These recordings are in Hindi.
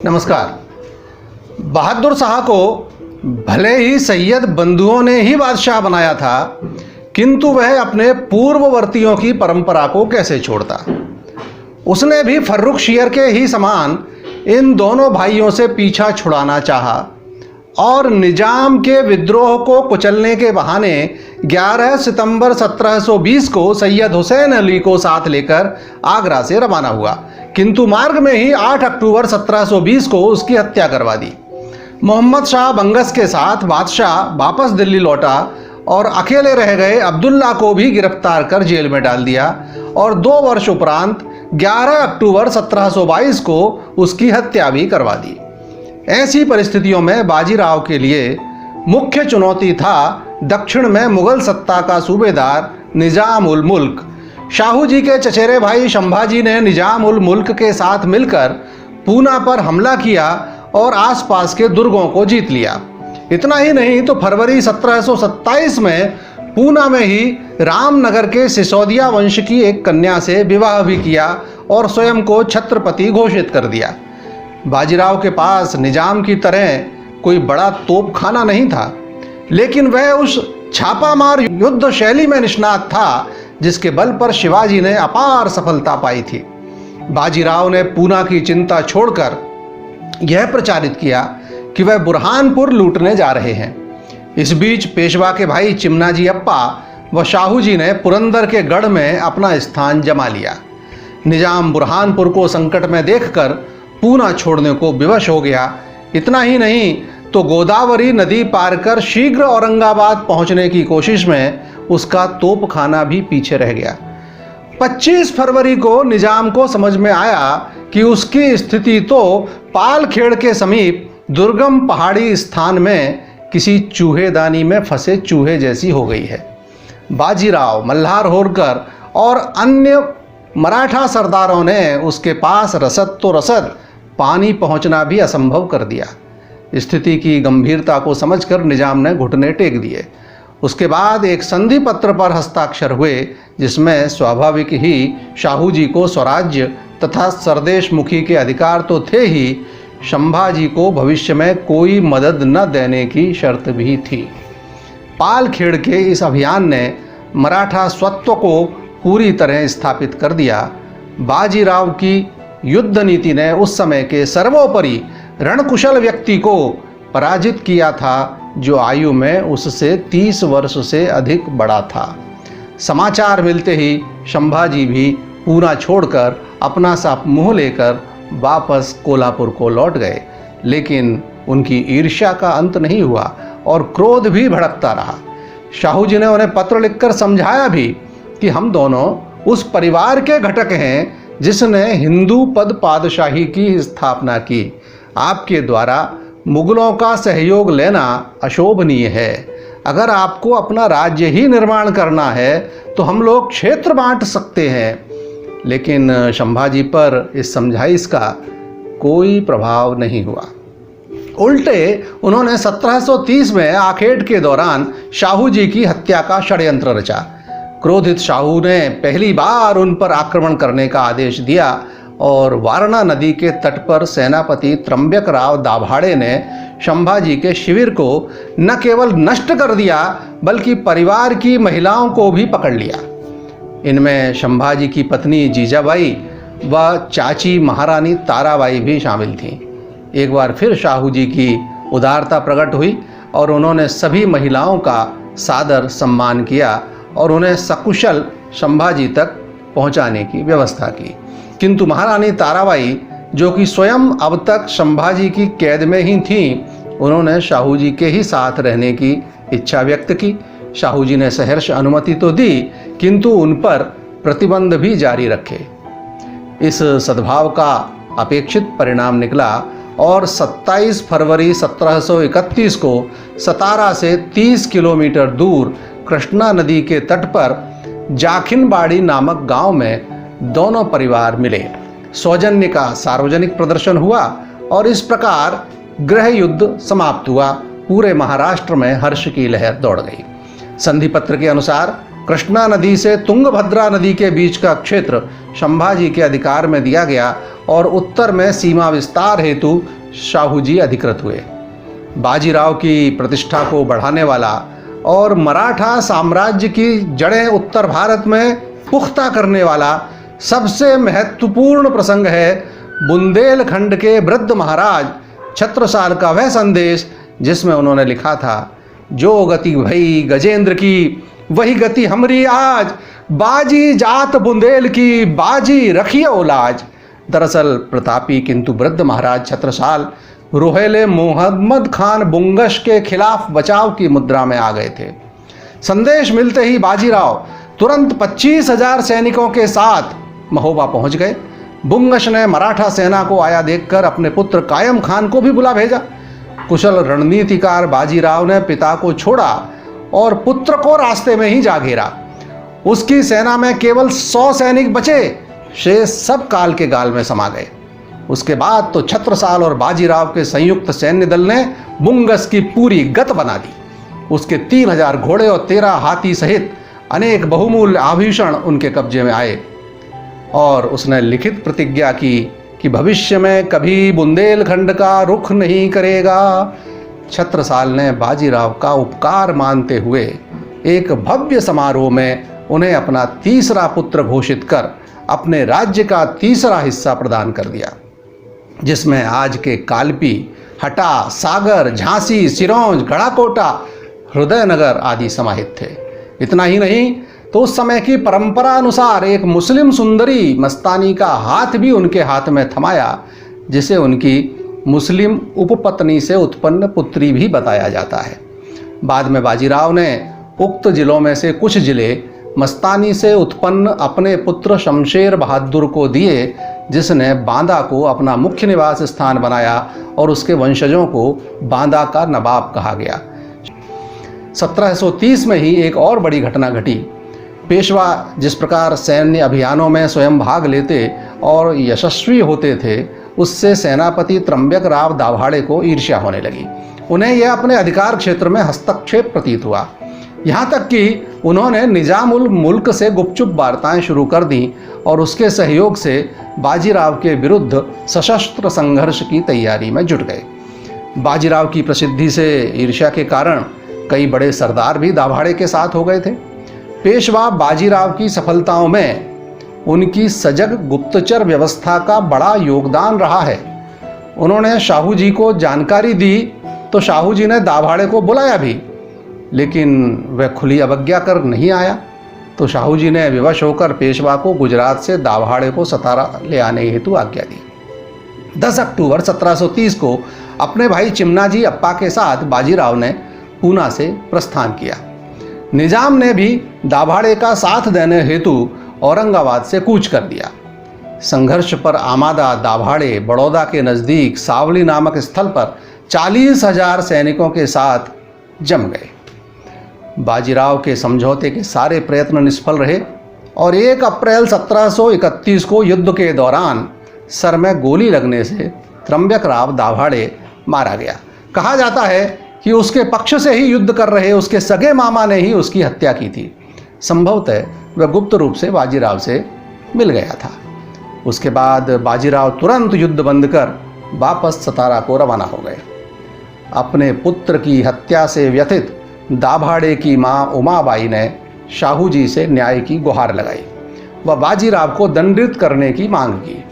नमस्कार। बहादुर शाह को भले ही सैयद बंधुओं ने ही बादशाह बनाया था, किंतु वह अपने पूर्ववर्तियों की परंपरा को कैसे छोड़ता। उसने भी फर्रुख शियर के ही समान इन दोनों भाइयों से पीछा छुड़ाना चाहा और निजाम के विद्रोह को कुचलने के बहाने 11 सितंबर 1720 को सैयद हुसैन अली को साथ लेकर आगरा से रवाना हुआ, किंतु मार्ग में ही 8 अक्टूबर 1720 को उसकी हत्या करवा दी। मोहम्मद शाह बंगस के साथ बादशाह वापस दिल्ली लौटा और अकेले रह गए अब्दुल्ला को भी गिरफ्तार कर जेल में डाल दिया और 2 वर्ष उपरांत 11 अक्टूबर 1722 को उसकी हत्या भी करवा दी। ऐसी परिस्थितियों में बाजीराव के लिए मुख्य चुनौती था दक्षिण में मुगल सत्ता का सूबेदार निजाम उल मुल्क। शाहू जी के चचेरे भाई संभाजी ने निजाम उल मुल्क के साथ मिलकर पूना पर हमला किया और आसपास के दुर्गों को जीत लिया। इतना ही नहीं तो फरवरी 1727 में पूना में ही रामनगर के सिसोदिया वंश की एक कन्या से विवाह भी किया और स्वयं को छत्रपति घोषित कर दिया। बाजीराव के पास निजाम की तरह कोई बड़ा तोपखाना नहीं था, लेकिन वह उस छापामार युद्ध शैली में निष्णात था जिसके बल पर शिवाजी ने अपार सफलता पाई थी। बाजीराव ने पूना की चिंता छोड़कर यह प्रचारित किया कि वह बुरहानपुर लूटने जा रहे हैं। इस बीच पेशवा के भाई चिमनाजी अप्पा व शाहू जी ने पुरंदर के गढ़ में अपना स्थान जमा लिया। निजाम बुरहानपुर को संकट में देखकर पूना छोड़ने को विवश हो गया। इतना ही नहीं तो गोदावरी नदी पार कर शीघ्र औरंगाबाद पहुंचने की कोशिश में उसका तोपखाना भी पीछे रह गया। 25 फरवरी को निजाम को समझ में आया कि उसकी स्थिति तो पालखेड़ के समीप दुर्गम पहाड़ी स्थान में किसी चूहेदानी में फंसे चूहे जैसी हो गई है। बाजीराव, मल्हार होलकर और अन्य मराठा सरदारों ने उसके पास रसद तो रसद, पानी पहुंचना भी असंभव कर दिया। स्थिति की गंभीरता को समझकर निजाम ने घुटने टेक दिए। उसके बाद एक संधि पत्र पर हस्ताक्षर हुए जिसमें स्वाभाविक ही शाहू जी को स्वराज्य तथा सरदेश मुखी के अधिकार तो थे ही, संभाजी को भविष्य में कोई मदद न देने की शर्त भी थी। पालखेड़ के इस अभियान ने मराठा स्वत्व को पूरी तरह स्थापित कर दिया। बाजीराव की युद्ध नीति ने उस समय के सर्वोपरि रणकुशल व्यक्ति को पराजित किया था जो आयु में उससे 30 वर्ष से अधिक बड़ा था। समाचार मिलते ही संभाजी भी पूना छोड़कर अपना सा मुंह लेकर वापस कोल्हापुर को लौट गए, लेकिन उनकी ईर्ष्या का अंत नहीं हुआ और क्रोध भी भड़कता रहा। शाहू जी ने उन्हें पत्र लिखकर समझाया भी कि हम दोनों उस परिवार के घटक हैं जिसने हिंदू पद पादशाही की स्थापना की। आपके द्वारा मुगलों का सहयोग लेना अशोभनीय है। अगर आपको अपना राज्य ही निर्माण करना है तो हम लोग क्षेत्र बांट सकते हैं। लेकिन संभाजी पर इस समझाइश का कोई प्रभाव नहीं हुआ। उल्टे उन्होंने 1730 में आखेट के दौरान शाहू जी की हत्या का षड्यंत्र रचा। क्रोधित शाहू ने पहली बार उन पर आक्रमण करने का आदेश दिया और वारणा नदी के तट पर सेनापति त्र्यंबक राव दाभाड़े ने संभाजी के शिविर को न केवल नष्ट कर दिया बल्कि परिवार की महिलाओं को भी पकड़ लिया। इनमें संभाजी की पत्नी जीजाबाई व चाची महारानी ताराबाई भी शामिल थीं। एक बार फिर शाहू जी की उदारता प्रकट हुई और उन्होंने सभी महिलाओं का सादर सम्मान किया और उन्हें सकुशल संभाजी तक पहुंचाने की व्यवस्था की। किंतु महारानी ताराबाई, जो कि स्वयं अब तक संभाजी की कैद में ही थीं, उन्होंने शाहू जी के ही साथ रहने की इच्छा व्यक्त की। शाहू जी ने सहर्ष अनुमति तो दी, किंतु उन पर प्रतिबंध भी जारी रखे। इस सद्भाव का अपेक्षित परिणाम निकला और 27 फरवरी 1731 को सतारा से 30 किलोमीटर दूर कृष्णा नदी के तट पर जाखिनबाड़ी नामक गांव में दोनों परिवार मिले। सौजन्य का सार्वजनिक प्रदर्शन हुआ और इस प्रकार गृह युद्ध समाप्त हुआ। पूरे महाराष्ट्र में हर्ष की लहर दौड़ गई। संधि पत्र के अनुसार कृष्णा नदी से तुंगभद्रा नदी के बीच का क्षेत्र संभाजी के अधिकार में दिया गया और उत्तर में सीमा विस्तार हेतु शाहू जी अधिकृत हुए। बाजीराव की प्रतिष्ठा को बढ़ाने वाला और मराठा साम्राज्य की जड़ें उत्तर भारत में पुख्ता करने वाला सबसे महत्वपूर्ण प्रसंग है बुंदेलखंड के वृद्ध महाराज छत्रसाल का वह संदेश जिसमें उन्होंने लिखा था, जो गति भई गजेंद्र की वही गति हमरी आज, बाजी जात बुंदेल की बाजी रखियो लाज। दरअसल प्रतापी किंतु वृद्ध महाराज छत्रसाल रोहेले मोहम्मद खान बुंगश के खिलाफ बचाव की मुद्रा में आ गए थे। संदेश मिलते ही बाजीराव तुरंत 25,000 सैनिकों के साथ महोबा पहुंच गए। बुंगश ने मराठा सेना को आया देखकर अपने पुत्र कायम खान को भी बुला भेजा। कुशल रणनीतिकार बाजीराव ने पिता को छोड़ा और पुत्र को रास्ते में ही जा घेरा। उसकी सेना में केवल 100 सैनिक बचे, शेष सब काल के गाल में समा गए। उसके बाद तो छत्रसाल और बाजीराव के संयुक्त सैन्य दल ने बुंगस की पूरी गत बना दी। उसके 3,000 घोड़े और 13 हाथी सहित अनेक बहुमूल्य आभूषण उनके कब्जे में आए और उसने लिखित प्रतिज्ञा की कि भविष्य में कभी बुंदेलखंड का रुख नहीं करेगा। छत्रसाल ने बाजीराव का उपकार मानते हुए एक भव्य समारोह में उन्हें अपना तीसरा पुत्र घोषित कर अपने राज्य का तीसरा हिस्सा प्रदान कर दिया, जिसमें आज के कालपी, हटा, सागर, झांसी, सिरौंज, गढ़ाकोटा, हृदयनगर आदि समाहित थे। इतना ही नहीं तो उस समय की परंपरा अनुसार एक मुस्लिम सुंदरी मस्तानी का हाथ भी उनके हाथ में थमाया, जिसे उनकी मुस्लिम उपपत्नी से उत्पन्न पुत्री भी बताया जाता है। बाद में बाजीराव ने उक्त जिलों में से कुछ जिले मस्तानी से उत्पन्न अपने पुत्र शमशेर बहादुर को दिए, जिसने बांदा को अपना मुख्य निवास स्थान बनाया और उसके वंशजों को बांदा का नवाब कहा गया। 1730 में ही एक और बड़ी घटना घटी। पेशवा जिस प्रकार सैन्य अभियानों में स्वयं भाग लेते और यशस्वी होते थे, उससे सेनापति त्र्यंबक राव दाभाड़े को ईर्ष्या होने लगी। उन्हें यह अपने अधिकार क्षेत्र में हस्तक्षेप प्रतीत हुआ। यहाँ तक कि उन्होंने निजामुल मुल्क से गुपचुप वार्ताएं शुरू कर दी और उसके सहयोग से बाजीराव के विरुद्ध सशस्त्र संघर्ष की तैयारी में जुट गए। बाजीराव की प्रसिद्धि से ईर्ष्या के कारण कई बड़े सरदार भी दाभाड़े के साथ हो गए थे। पेशवा बाजीराव की सफलताओं में उनकी सजग गुप्तचर व्यवस्था का बड़ा योगदान रहा है। उन्होंने शाहू जी को जानकारी दी तो शाहू जी ने दाभाड़े को बुलाया भी, लेकिन वह खुली अवज्ञा कर नहीं आया। तो शाहू जी ने विवश होकर पेशवा को गुजरात से दाभाड़े को सतारा ले आने हेतु आज्ञा दी। 10 अक्टूबर 1730 को अपने भाई चिमनाजी अप्पा के साथ बाजीराव ने पूना से प्रस्थान किया। निजाम ने भी दाभाड़े का साथ देने हेतु औरंगाबाद से कूच कर दिया। संघर्ष पर आमादा दाभाड़े बड़ौदा के नज़दीक सावली नामक स्थल पर 40,000 सैनिकों के साथ जम गए। बाजीराव के समझौते के सारे प्रयत्न निष्फल रहे और 1 अप्रैल 1731 को युद्ध के दौरान सर में गोली लगने से त्र्यंबक राव दाभाड़े मारा गया। कहा जाता है कि उसके पक्ष से ही युद्ध कर रहे उसके सगे मामा ने ही उसकी हत्या की थी। संभवतः वह गुप्त रूप से बाजीराव से मिल गया था। उसके बाद बाजीराव तुरंत युद्ध बंद कर वापस सतारा को रवाना हो गए। अपने पुत्र की हत्या से व्यथित दाभाड़े की मां उमाबाई ने शाहू जी से न्याय की गुहार लगाई। वह बाजीराव को दंडित करने की मांग की।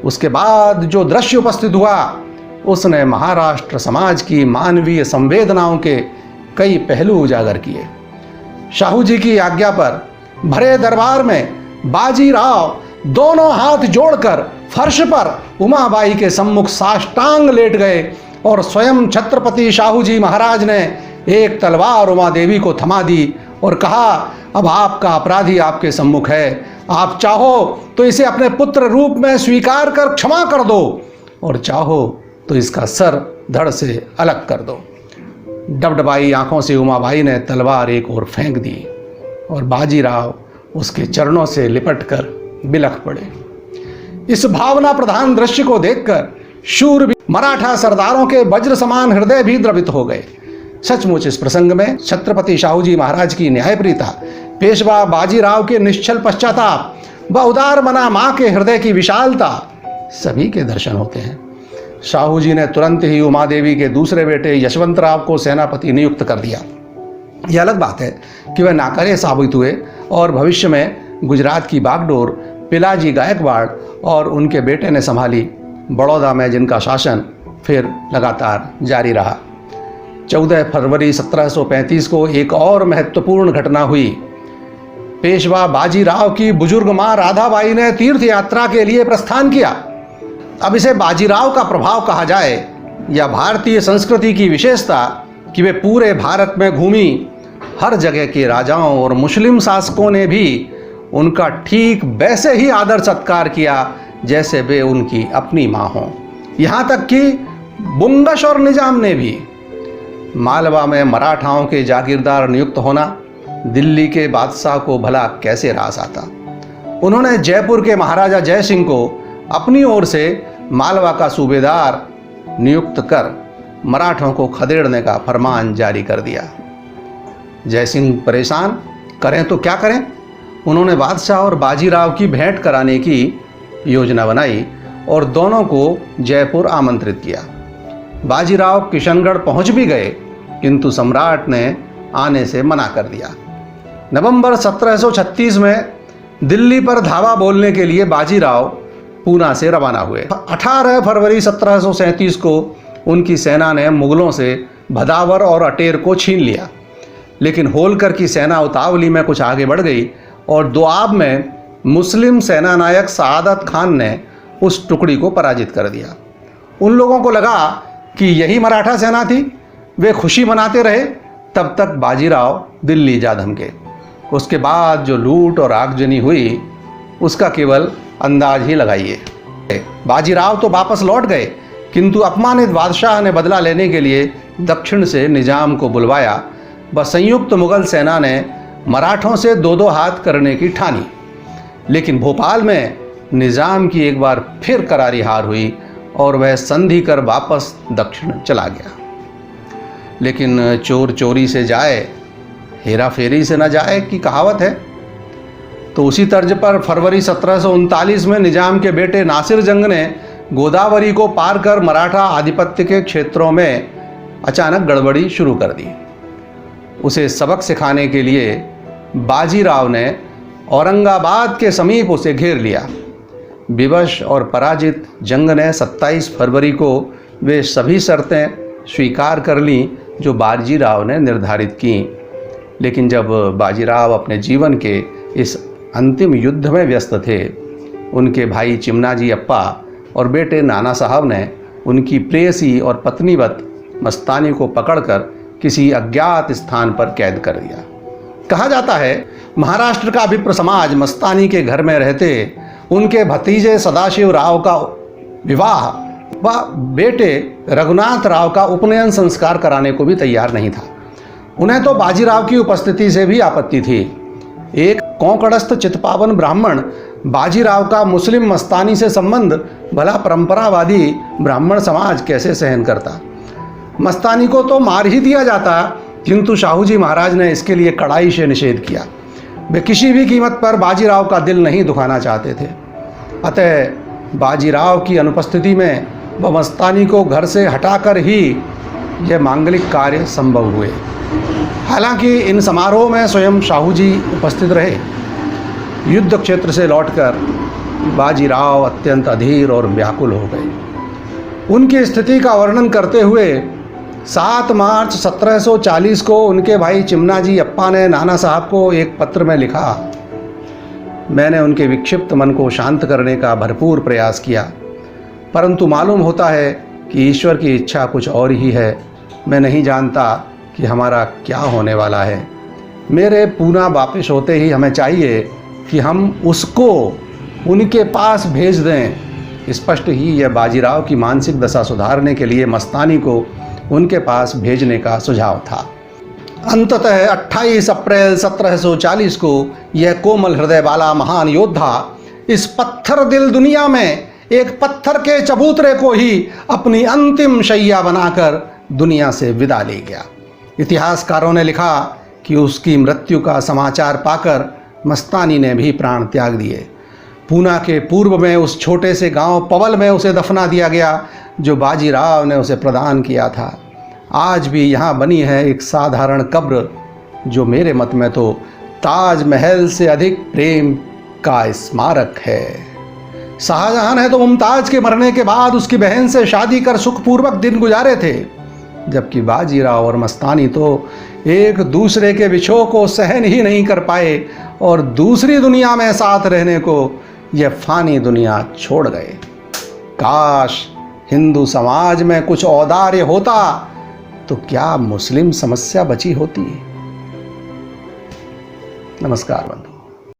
उसके बाद जो दृश्य उपस्थित हुआ उसने महाराष्ट्र समाज की मानवीय संवेदनाओं के कई पहलू उजागर किए। शाहू जी की आज्ञा पर भरे दरबार में बाजीराव दोनों हाथ जोड़कर फर्श पर उमाबाई के सम्मुख साष्टांग लेट गए और स्वयं छत्रपति शाहू जी महाराज ने एक तलवार उमा देवी को थमा दी और कहा, अब आपका अपराधी आपके सम्मुख है, आप चाहो तो इसे अपने पुत्र रूप में स्वीकार कर क्षमा कर दो और चाहो तो इसका सर धड़ से अलग कर दो। डबडबाई आंखों से उमाबाई ने तलवार एक ओर फेंक दी और बाजीराव उसके चरणों से लिपटकर बिलख पड़े। इस भावना प्रधान दृश्य को देखकर शूर मराठा सरदारों के वज्र समान हृदय भी द्रवित हो गए। सचमुच इस प्रसंग में छत्रपति शाहू जी महाराज की न्यायप्रियता, पेशवा बाजीराव के निश्चल पश्चाताप व उदार मना माँ के हृदय की विशालता सभी के दर्शन होते हैं। शाहू जी ने तुरंत ही उमा देवी के दूसरे बेटे यशवंतराव को सेनापति नियुक्त कर दिया। यह अलग बात है कि वह नाकारे साबित हुए और भविष्य में गुजरात की बागडोर पिलाजी गायकवाड़ और उनके बेटे ने संभाली, बड़ौदा में जिनका शासन फिर लगातार जारी रहा। 14 फरवरी 1735 को एक और महत्वपूर्ण घटना हुई। पेशवा बाजीराव की बुजुर्ग मां राधाबाई ने तीर्थ यात्रा के लिए प्रस्थान किया। अब इसे बाजीराव का प्रभाव कहा जाए या भारतीय संस्कृति की विशेषता कि वे पूरे भारत में घूमी, हर जगह के राजाओं और मुस्लिम शासकों ने भी उनका ठीक वैसे ही आदर सत्कार किया जैसे वे उनकी अपनी माँ हों। यहाँ तक कि बुंगश और निजाम ने भी। मालवा में मराठाओं के जागीरदार नियुक्त होना दिल्ली के बादशाह को भला कैसे रास आता। उन्होंने जयपुर के महाराजा जय सिंह को अपनी ओर से मालवा का सूबेदार नियुक्त कर मराठों को खदेड़ने का फरमान जारी कर दिया। जय सिंह परेशान, करें तो क्या करें। उन्होंने बादशाह और बाजीराव की भेंट कराने की योजना बनाई और दोनों को जयपुर आमंत्रित किया। बाजीराव किशनगढ़ पहुंच भी गए, किंतु सम्राट ने आने से मना कर दिया। नवंबर 1736 में दिल्ली पर धावा बोलने के लिए बाजीराव पूना से रवाना हुए। 18 फरवरी 1737 को उनकी सेना ने मुगलों से भदावर और अटेर को छीन लिया, लेकिन होलकर की सेना उतावली में कुछ आगे बढ़ गई और दोआब में मुस्लिम सेनानायक सआदत खान ने उस टुकड़ी को पराजित कर दिया। उन लोगों को लगा कि यही मराठा सेना थी। वे खुशी मनाते रहे, तब तक बाजीराव दिल्ली जा धमके। उसके बाद जो लूट और आगजनी हुई उसका केवल अंदाज ही लगाइए। बाजीराव तो वापस लौट गए, किंतु अपमानित बादशाह ने बदला लेने के लिए दक्षिण से निजाम को बुलवाया व संयुक्त मुगल सेना ने मराठों से दो दो हाथ करने की ठानी। लेकिन भोपाल में निजाम की एक बार फिर करारी हार हुई और वह संधि कर वापस दक्षिण चला गया। लेकिन चोर चोरी से जाए, हेरा फेरी से न जाए की कहावत है। तो उसी तर्ज पर फरवरी 1739 में निजाम के बेटे नासिर जंग ने गोदावरी को पार कर मराठा आधिपत्य के क्षेत्रों में अचानक गड़बड़ी शुरू कर दी। उसे सबक सिखाने के लिए बाजीराव ने औरंगाबाद के समीप उसे घेर लिया। विवश और पराजित जंग ने 27 फरवरी को वे सभी शर्तें स्वीकार कर लीं जो बाजीराव ने निर्धारित की। लेकिन जब बाजीराव अपने जीवन के इस अंतिम युद्ध में व्यस्त थे, उनके भाई चिमनाजी अप्पा और बेटे नाना साहब ने उनकी प्रेयसी और पत्नीवत मस्तानी को पकड़कर किसी अज्ञात स्थान पर कैद कर दिया। कहा जाता है महाराष्ट्र का विप्र समाज मस्तानी के घर में रहते उनके भतीजे सदाशिव राव का विवाह व बेटे रघुनाथ राव का उपनयन संस्कार कराने को भी तैयार नहीं था। उन्हें तो बाजीराव की उपस्थिति से भी आपत्ति थी। एक कोंकणस्थ चितपावन ब्राह्मण बाजीराव का मुस्लिम मस्तानी से संबंध भला परंपरावादी ब्राह्मण समाज कैसे सहन करता। मस्तानी को तो मार ही दिया जाता, किंतु शाहू जी महाराज ने इसके लिए कड़ाई से निषेध किया। वे किसी भी कीमत पर बाजीराव का दिल नहीं दुखाना चाहते थे। अतः बाजीराव की अनुपस्थिति में वह मस्तानी को घर से हटाकर ही यह मांगलिक कार्य संभव हुए। हालांकि इन समारोह में स्वयं शाहू जी उपस्थित रहे। युद्ध क्षेत्र से लौटकर बाजीराव अत्यंत अधीर और व्याकुल हो गए। उनकी स्थिति का वर्णन करते हुए 7 मार्च 1740 को उनके भाई चिमनाजी अप्पा ने नाना साहब को एक पत्र में लिखा, मैंने उनके विक्षिप्त मन को शांत करने का भरपूर प्रयास किया, परंतु मालूम होता है कि ईश्वर की इच्छा कुछ और ही है। मैं नहीं जानता कि हमारा क्या होने वाला है। मेरे पूना वापस होते ही हमें चाहिए कि हम उसको उनके पास भेज दें। स्पष्ट ही यह बाजीराव की मानसिक दशा सुधारने के लिए मस्तानी को उनके पास भेजने का सुझाव था। अंततः 28 अप्रैल 1740 को यह कोमल हृदय वाला महान योद्धा इस पत्थर दिल दुनिया में एक पत्थर के चबूतरे को ही अपनी अंतिम शैया बनाकर दुनिया से विदा ले गया। इतिहासकारों ने लिखा कि उसकी मृत्यु का समाचार पाकर मस्तानी ने भी प्राण त्याग दिए। पूना के पूर्व में उस छोटे से गांव पवल में उसे दफना दिया गया जो बाजीराव ने उसे प्रदान किया था। आज भी यहाँ बनी है एक साधारण कब्र जो मेरे मत में तो ताजमहल से अधिक प्रेम का स्मारक है। शाहजहां ने तो मुमताज के मरने के बाद उसकी बहन से शादी कर सुखपूर्वक दिन गुजारे थे, जबकि बाजीराव और मस्तानी तो एक दूसरे के विछोह को सहन ही नहीं कर पाए और दूसरी दुनिया में साथ रहने को यह फानी दुनिया छोड़ गए। काश हिंदू समाज में कुछ औदार्य होता तो क्या मुस्लिम समस्या बची होती। नमस्कार बंधु।